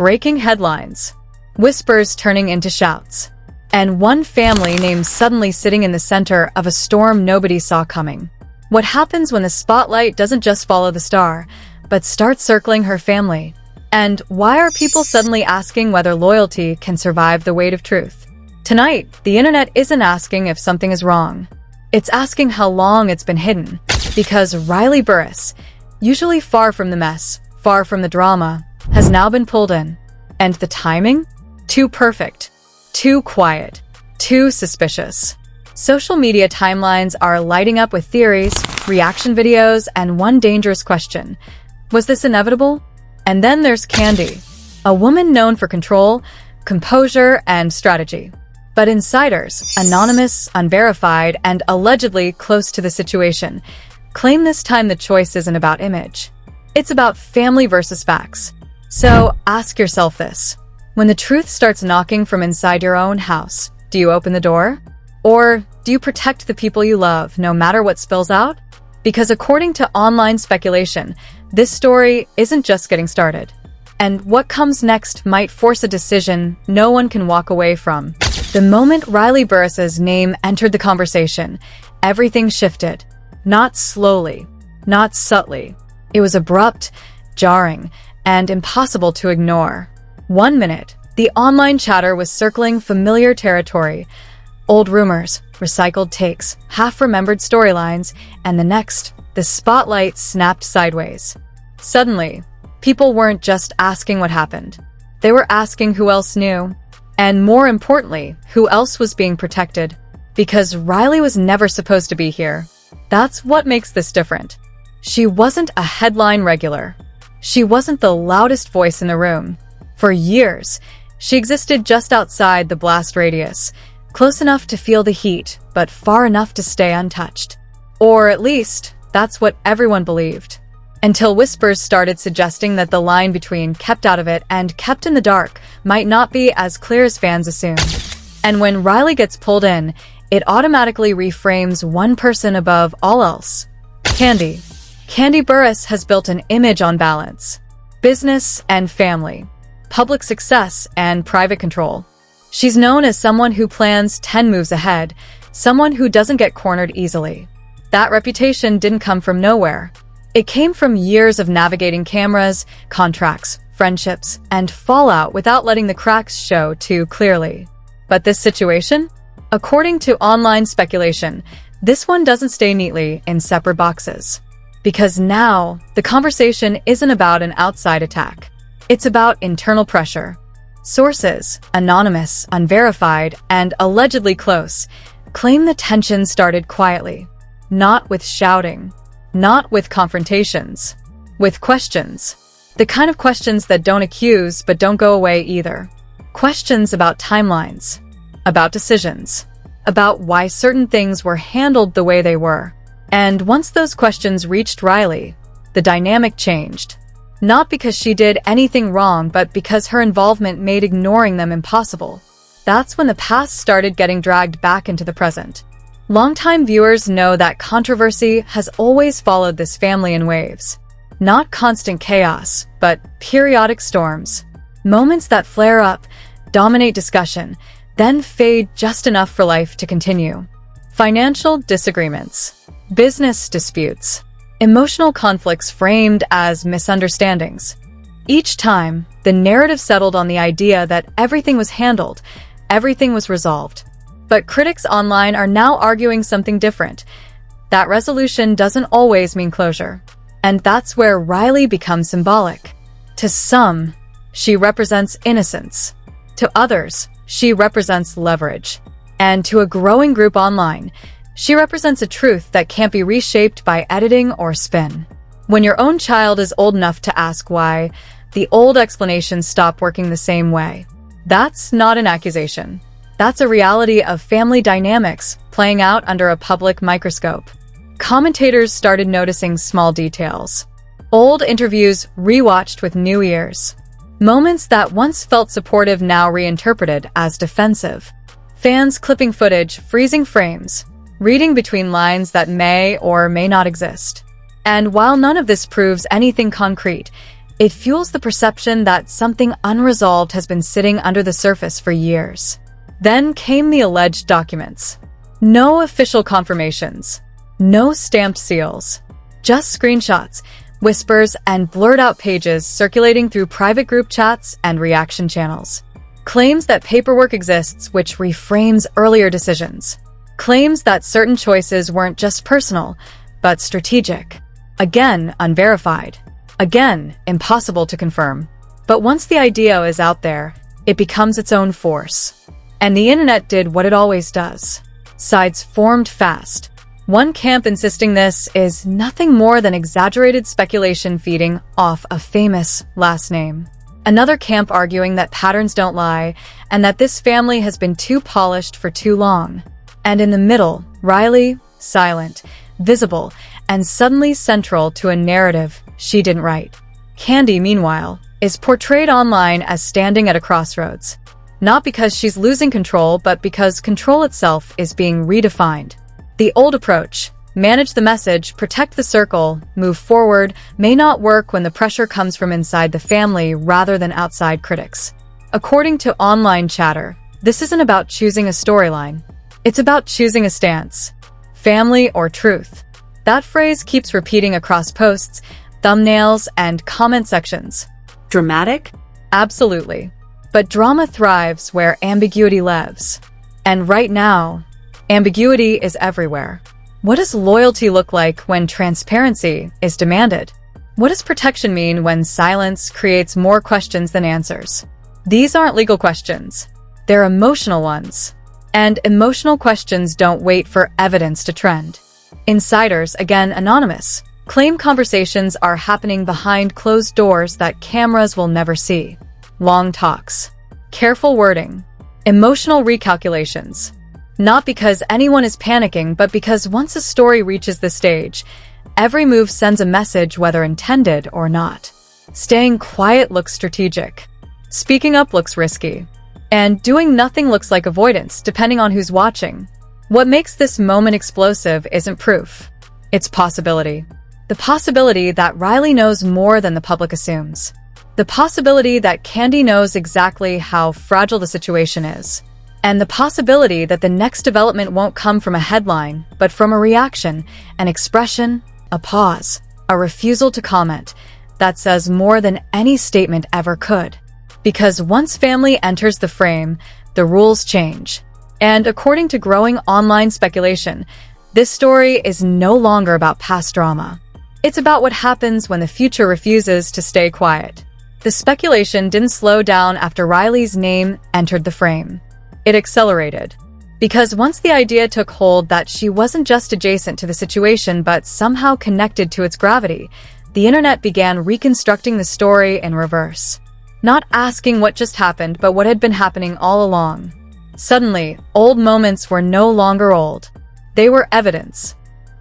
breaking headlines, whispers turning into shouts, and one family named suddenly sitting in the center of a storm nobody saw coming. What happens when the spotlight doesn't just follow the star, but starts circling her family? And why are people suddenly asking whether loyalty can survive the weight of truth? Tonight, the internet isn't asking if something is wrong. It's asking how long it's been hidden. Because Riley Burruss, usually far from the mess, far from the drama, has now been pulled in. And the timing? Too perfect. Too quiet. Too suspicious. Social media timelines are lighting up with theories, reaction videos, and one dangerous question. Was this inevitable? And then there's Kandi, a woman known for control, composure, and strategy. But insiders, anonymous, unverified, and allegedly close to the situation, claim this time the choice isn't about image. It's about family versus facts. So ask yourself this. When the truth starts knocking from inside your own house, do you open the door? Or do you protect the people you love no matter what spills out? Because according to online speculation, this story isn't just getting started. And what comes next might force a decision no one can walk away from. The moment Riley Burruss's name entered the conversation, everything shifted. Not slowly, not subtly. It was abrupt, jarring, and impossible to ignore. 1 minute, the online chatter was circling familiar territory. Old rumors, recycled takes, half-remembered storylines, and the next, the spotlight snapped sideways. Suddenly, people weren't just asking what happened. They were asking who else knew. And more importantly, who else was being protected. Because Riley was never supposed to be here. That's what makes this different. She wasn't a headline regular. She wasn't the loudest voice in the room. For years, she existed just outside the blast radius, close enough to feel the heat, but far enough to stay untouched. Or at least, that's what everyone believed. Until whispers started suggesting that the line between kept out of it and kept in the dark might not be as clear as fans assume. And when Riley gets pulled in, it automatically reframes one person above all else. Kandi. Kandi Burruss has built an image on balance. Business and family. Public success and private control. She's known as someone who plans 10 moves ahead, someone who doesn't get cornered easily. That reputation didn't come from nowhere. It came from years of navigating cameras, contracts, friendships, and fallout without letting the cracks show too clearly. But this situation? According to online speculation, this one doesn't stay neatly in separate boxes. Because now, the conversation isn't about an outside attack. It's about internal pressure. Sources, anonymous, unverified, and allegedly close, claim the tension started quietly. Not with shouting. Not with confrontations. With questions. The kind of questions that don't accuse but don't go away either. Questions about timelines. About decisions. About why certain things were handled the way they were. And once those questions reached Riley, the dynamic changed. Not because she did anything wrong, but because her involvement made ignoring them impossible. That's when the past started getting dragged back into the present. Longtime viewers know that controversy has always followed this family in waves. Not constant chaos, but periodic storms. Moments that flare up, dominate discussion, then fade just enough for life to continue. Financial disagreements. Business disputes. Emotional conflicts framed as misunderstandings. Each time, the narrative settled on the idea that everything was handled, everything was resolved. But critics online are now arguing something different. That resolution doesn't always mean closure. And that's where Riley becomes symbolic. To some, she represents innocence. To others, she represents leverage. And to a growing group online, she represents a truth that can't be reshaped by editing or spin. When your own child is old enough to ask why, the old explanations stop working the same way. That's not an accusation. That's a reality of family dynamics playing out under a public microscope. Commentators started noticing small details. Old interviews rewatched with new ears. Moments that once felt supportive now reinterpreted as defensive. Fans clipping footage, freezing frames, reading between lines that may or may not exist. And while none of this proves anything concrete, It fuels the perception that something unresolved has been sitting under the surface for years. Then came the alleged documents. No official confirmations. No stamped seals. Just screenshots, whispers, and blurred-out pages circulating through private group chats and reaction channels. Claims that paperwork exists which reframes earlier decisions. Claims that certain choices weren't just personal, but strategic. Again, unverified. Again, impossible to confirm. But once the idea is out there, it becomes its own force. And the internet did what it always does. Sides formed fast. One camp insisting this is nothing more than exaggerated speculation feeding off a famous last name. Another camp arguing that patterns don't lie and that this family has been too polished for too long. And in the middle, Riley, silent, visible, and suddenly central to a narrative she didn't write. Kandi, meanwhile, is portrayed online as standing at a crossroads. Not because she's losing control, but because control itself is being redefined. The old approach, manage the message, protect the circle, move forward, may not work when the pressure comes from inside the family rather than outside critics. According to online chatter, this isn't about choosing a storyline. It's about choosing a stance. Family or truth. That phrase keeps repeating across posts, thumbnails, and comment sections. Dramatic? Absolutely. But drama thrives where ambiguity lives. And right now, ambiguity is everywhere. What does loyalty look like when transparency is demanded? What does protection mean when silence creates more questions than answers? These aren't legal questions. They're emotional ones. And emotional questions don't wait for evidence to trend. Insiders, again anonymous, claim conversations are happening behind closed doors that cameras will never see. Long talks. Careful wording. Emotional recalculations. Not because anyone is panicking, but because once a story reaches the stage, every move sends a message whether intended or not. Staying quiet looks strategic. Speaking up looks risky. And doing nothing looks like avoidance, depending on who's watching. What makes this moment explosive isn't proof. It's possibility. The possibility that Riley knows more than the public assumes. The possibility that Kandi knows exactly how fragile the situation is. And the possibility that the next development won't come from a headline, but from a reaction, an expression, a pause, a refusal to comment that says more than any statement ever could. Because once family enters the frame, the rules change. And according to growing online speculation, this story is no longer about past drama. It's about what happens when the future refuses to stay quiet. The speculation didn't slow down after Riley's name entered the frame. It accelerated. Because once the idea took hold that she wasn't just adjacent to the situation but somehow connected to its gravity, the internet began reconstructing the story in reverse. Not asking what just happened, but what had been happening all along. Suddenly, old moments were no longer old. They were evidence.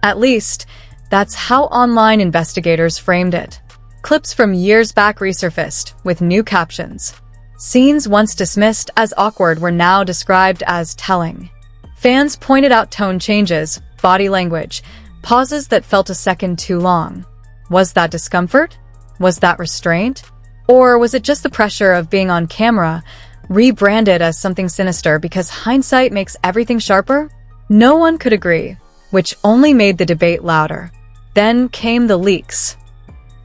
At least, that's how online investigators framed it. Clips from years back resurfaced, with new captions. Scenes once dismissed as awkward were now described as telling. Fans pointed out tone changes, body language, pauses that felt a second too long. Was that discomfort? Was that restraint? Or was it just the pressure of being on camera, rebranded as something sinister because hindsight makes everything sharper? No one could agree, which only made the debate louder. Then came the leaks.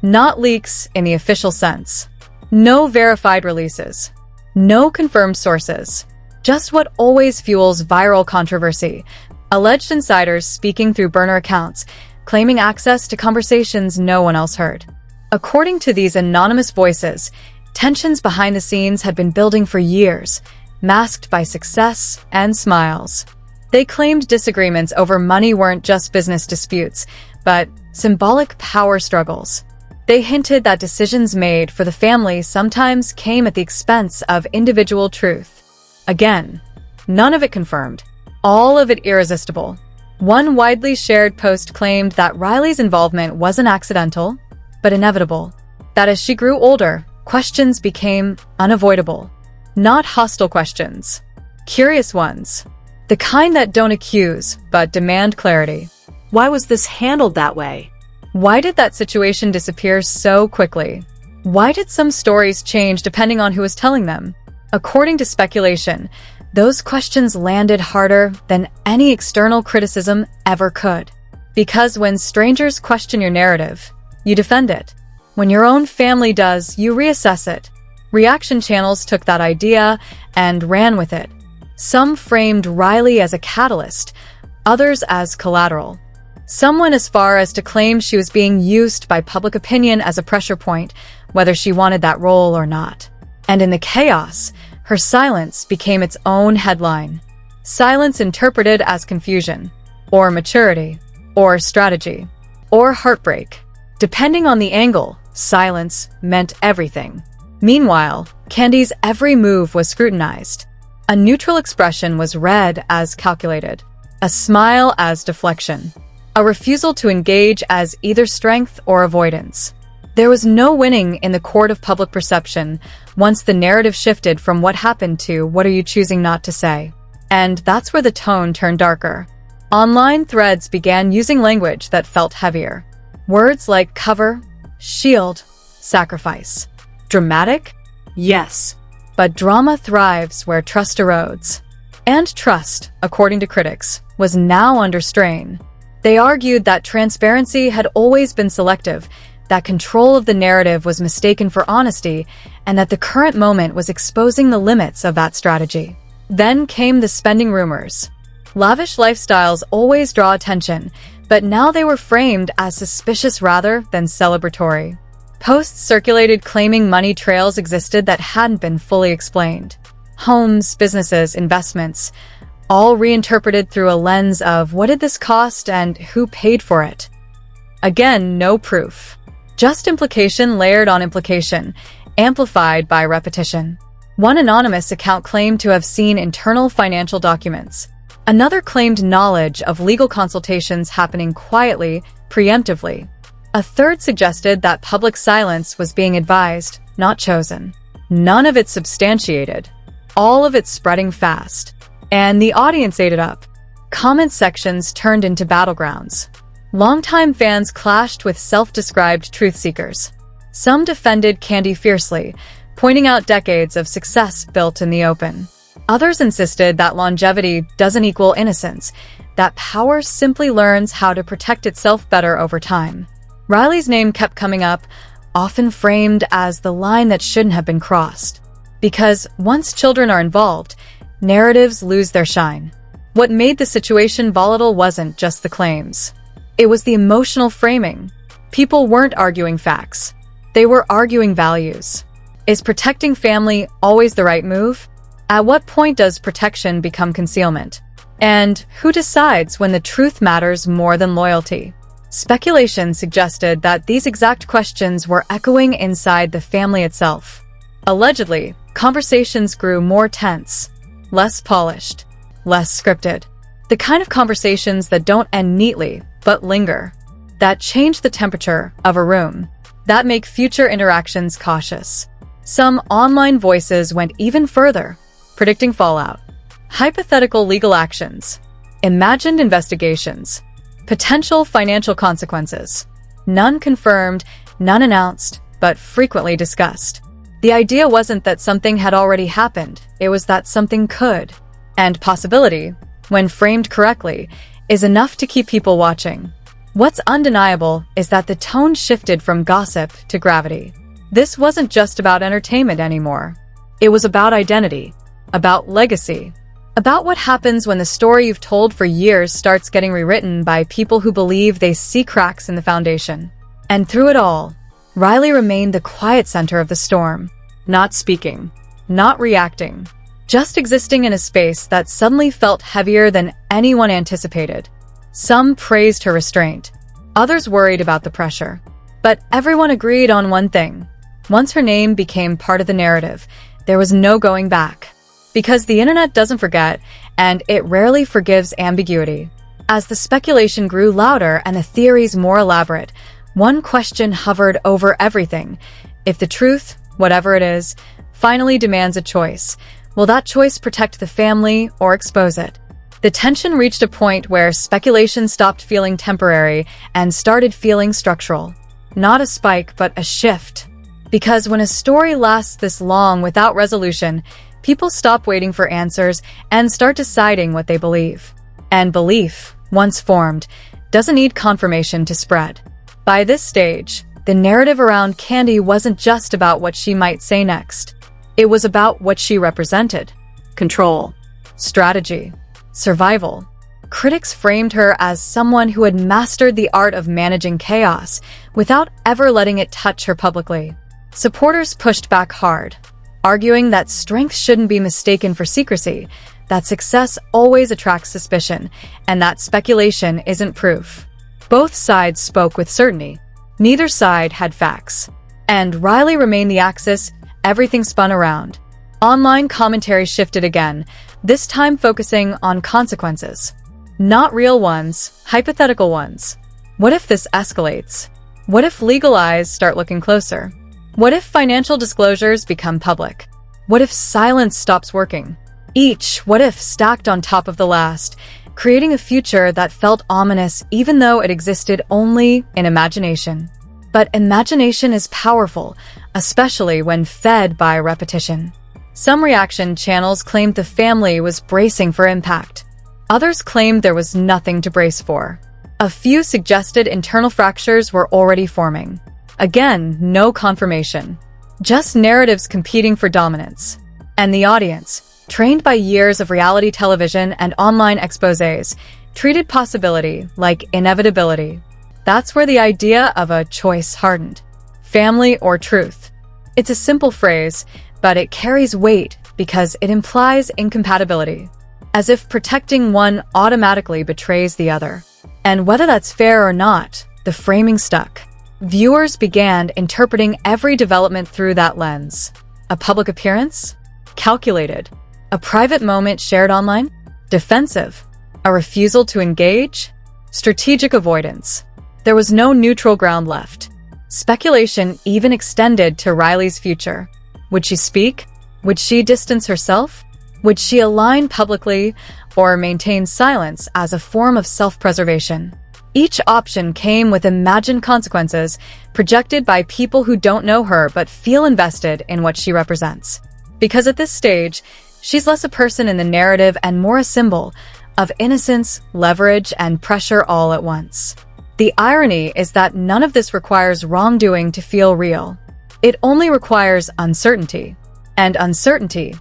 Not leaks in the official sense. No verified releases. No confirmed sources. Just what always fuels viral controversy. Alleged insiders speaking through burner accounts, claiming access to conversations no one else heard. According to these anonymous voices, tensions behind the scenes had been building for years, masked by success and smiles. They claimed disagreements over money weren't just business disputes, but symbolic power struggles. They hinted that decisions made for the family sometimes came at the expense of individual truth. Again, none of it confirmed. All of it irresistible. One widely shared post claimed that Riley's involvement wasn't accidental, but inevitable. That as she grew older, questions became unavoidable. Not hostile questions. Curious ones. The kind that don't accuse, but demand clarity. Why was this handled that way? Why did that situation disappear so quickly? Why did some stories change depending on who was telling them? According to speculation, those questions landed harder than any external criticism ever could. Because when strangers question your narrative, you defend it. When your own family does, you reassess it. Reaction channels took that idea and ran with it. Some framed Riley as a catalyst, others as collateral. Some went as far as to claim she was being used by public opinion as a pressure point, whether she wanted that role or not. And in the chaos, her silence became its own headline. Silence interpreted as confusion, or maturity, or strategy, or heartbreak. Depending on the angle, silence meant everything. Meanwhile, Kandi's every move was scrutinized. A neutral expression was read as calculated, a smile as deflection, a refusal to engage as either strength or avoidance. There was no winning in the court of public perception once the narrative shifted from what happened to what are you choosing not to say. And that's where the tone turned darker. Online threads began using language that felt heavier. Words like cover, shield, sacrifice. Dramatic? Yes. But drama thrives where trust erodes. And trust, according to critics, was now under strain. They argued that transparency had always been selective, that control of the narrative was mistaken for honesty, and that the current moment was exposing the limits of that strategy. Then came the spending rumors. Lavish lifestyles always draw attention, but now they were framed as suspicious rather than celebratory. Posts circulated claiming money trails existed that hadn't been fully explained. Homes, businesses, investments, all reinterpreted through a lens of what did this cost and who paid for it. Again, no proof. Just implication layered on implication, amplified by repetition. One anonymous account claimed to have seen internal financial documents. Another claimed knowledge of legal consultations happening quietly, preemptively. A third suggested that public silence was being advised, not chosen. None of it substantiated. All of it spreading fast. And the audience ate it up. Comment sections turned into battlegrounds. Longtime fans clashed with self-described truth seekers. Some defended Kandi fiercely, pointing out decades of success built in the open. Others insisted that longevity doesn't equal innocence, that power simply learns how to protect itself better over time. Riley's name kept coming up, often framed as the line that shouldn't have been crossed. Because once children are involved, narratives lose their shine. What made the situation volatile wasn't just the claims. It was the emotional framing. People weren't arguing facts. They were arguing values. Is protecting family always the right move? At what point does protection become concealment? And who decides when the truth matters more than loyalty? Speculation suggested that these exact questions were echoing inside the family itself. Allegedly, conversations grew more tense, less polished, less scripted. The kind of conversations that don't end neatly, but linger. That change the temperature of a room. That make future interactions cautious. Some online voices went even further, predicting fallout. Hypothetical legal actions. Imagined investigations. Potential financial consequences. None confirmed, none announced, but frequently discussed. The idea wasn't that something had already happened, it was that something could. And possibility, when framed correctly, is enough to keep people watching. What's undeniable is that the tone shifted from gossip to gravity. This wasn't just about entertainment anymore. It was about identity, about legacy, about what happens when the story you've told for years starts getting rewritten by people who believe they see cracks in the foundation. And through it all, Riley remained the quiet center of the storm, not speaking, not reacting, just existing in a space that suddenly felt heavier than anyone anticipated. Some praised her restraint, others worried about the pressure. But everyone agreed on one thing. Once her name became part of the narrative, there was no going back. Because the internet doesn't forget, and it rarely forgives ambiguity. As the speculation grew louder and the theories more elaborate, one question hovered over everything. If the truth, whatever it is, finally demands a choice, will that choice protect the family or expose it? The tension reached a point where speculation stopped feeling temporary and started feeling structural. Not a spike, but a shift. Because when a story lasts this long without resolution, people stop waiting for answers and start deciding what they believe. And belief, once formed, doesn't need confirmation to spread. By this stage, the narrative around Kandi wasn't just about what she might say next. It was about what she represented. Control, strategy, survival. Critics framed her as someone who had mastered the art of managing chaos without ever letting it touch her publicly. Supporters pushed back hard, arguing that strength shouldn't be mistaken for secrecy, that success always attracts suspicion, and that speculation isn't proof. Both sides spoke with certainty. Neither side had facts. And Riley remained the axis, everything spun around. Online commentary shifted again, this time focusing on consequences. Not real ones, hypothetical ones. What if this escalates? What if legal eyes start looking closer? What if financial disclosures become public? What if silence stops working? Each what if stacked on top of the last, creating a future that felt ominous even though it existed only in imagination. But imagination is powerful, especially when fed by repetition. Some reaction channels claimed the family was bracing for impact. Others claimed there was nothing to brace for. A few suggested internal fractures were already forming. Again, no confirmation. Just narratives competing for dominance. And the audience, trained by years of reality television and online exposés, treated possibility like inevitability. That's where the idea of a choice hardened. Family or truth. It's a simple phrase, but it carries weight because it implies incompatibility, as if protecting one automatically betrays the other. And whether that's fair or not, the framing stuck. Viewers began interpreting every development through that lens. A public appearance? Calculated. A private moment shared online? Defensive. A refusal to engage? Strategic avoidance. There was no neutral ground left. Speculation even extended to Riley's future. Would she speak? Would she distance herself? Would she align publicly or maintain silence as a form of self-preservation? Each option came with imagined consequences projected by people who don't know her but feel invested in what she represents. Because at this stage, she's less a person in the narrative and more a symbol of innocence, leverage, and pressure all at once. The irony is that none of this requires wrongdoing to feel real. It only requires uncertainty. And uncertainty,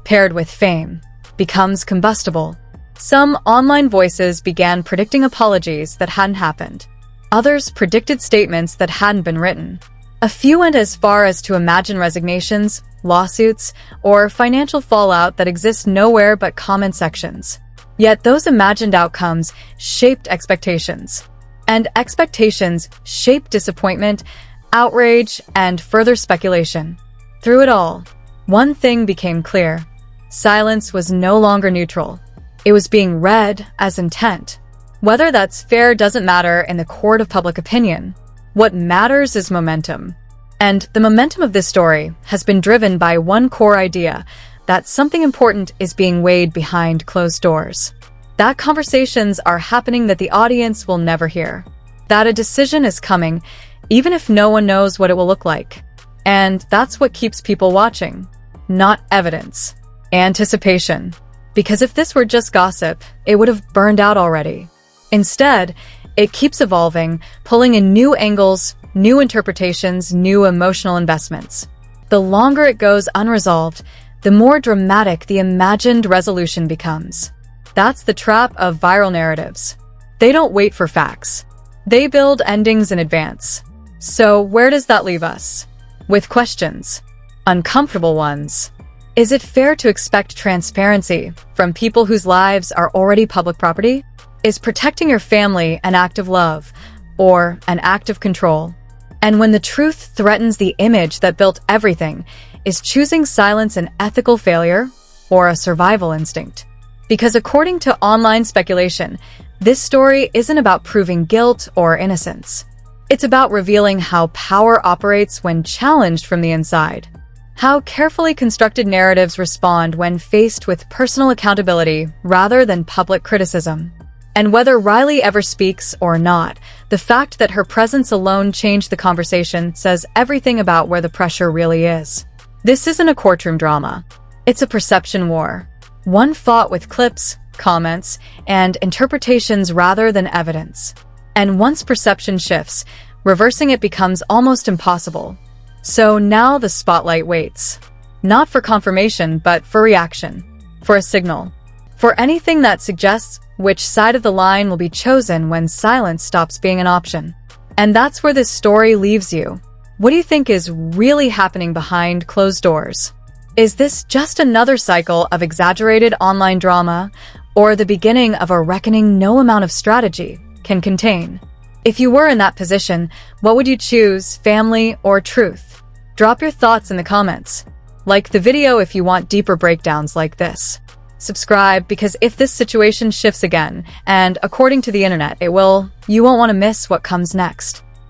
paired with fame, becomes combustible. Some online voices began predicting apologies that hadn't happened. Others predicted statements that hadn't been written. A few went as far as to imagine resignations, lawsuits, or financial fallout that exists nowhere but comment sections. Yet those imagined outcomes shaped expectations. And expectations shaped disappointment, outrage, and further speculation. Through it all, one thing became clear. Silence was no longer neutral. It was being read as intent. Whether that's fair doesn't matter in the court of public opinion. What matters is momentum. And the momentum of this story has been driven by one core idea, that something important is being weighed behind closed doors. That conversations are happening that the audience will never hear. That a decision is coming, even if no one knows what it will look like. And that's what keeps people watching. Not evidence. Anticipation. Because if this were just gossip, it would have burned out already. Instead, it keeps evolving, pulling in new angles, new interpretations, new emotional investments. The longer it goes unresolved, the more dramatic the imagined resolution becomes. That's the trap of viral narratives. They don't wait for facts. They build endings in advance. So where does that leave us? With questions. Uncomfortable ones. Is it fair to expect transparency from people whose lives are already public property? Is protecting your family an act of love or an act of control? And when the truth threatens the image that built everything, is choosing silence an ethical failure or a survival instinct? Because according to online speculation, this story isn't about proving guilt or innocence. It's about revealing how power operates when challenged from the inside. How carefully constructed narratives respond when faced with personal accountability rather than public criticism. And whether Riley ever speaks or not, the fact that her presence alone changed the conversation says everything about where the pressure really is. This isn't a courtroom drama. It's a perception war. One fought with clips, comments, and interpretations rather than evidence. And once perception shifts, reversing it becomes almost impossible. So now the spotlight waits. Not for confirmation, but for reaction. For a signal. For anything that suggests which side of the line will be chosen when silence stops being an option. And that's where this story leaves you. What do you think is really happening behind closed doors? Is this just another cycle of exaggerated online drama, or the beginning of a reckoning no amount of strategy can contain? If you were in that position, what would you choose, family or truth? Drop your thoughts in the comments. Like the video if you want deeper breakdowns like this. Subscribe, because if this situation shifts again, and according to the internet it will, you won't want to miss what comes next.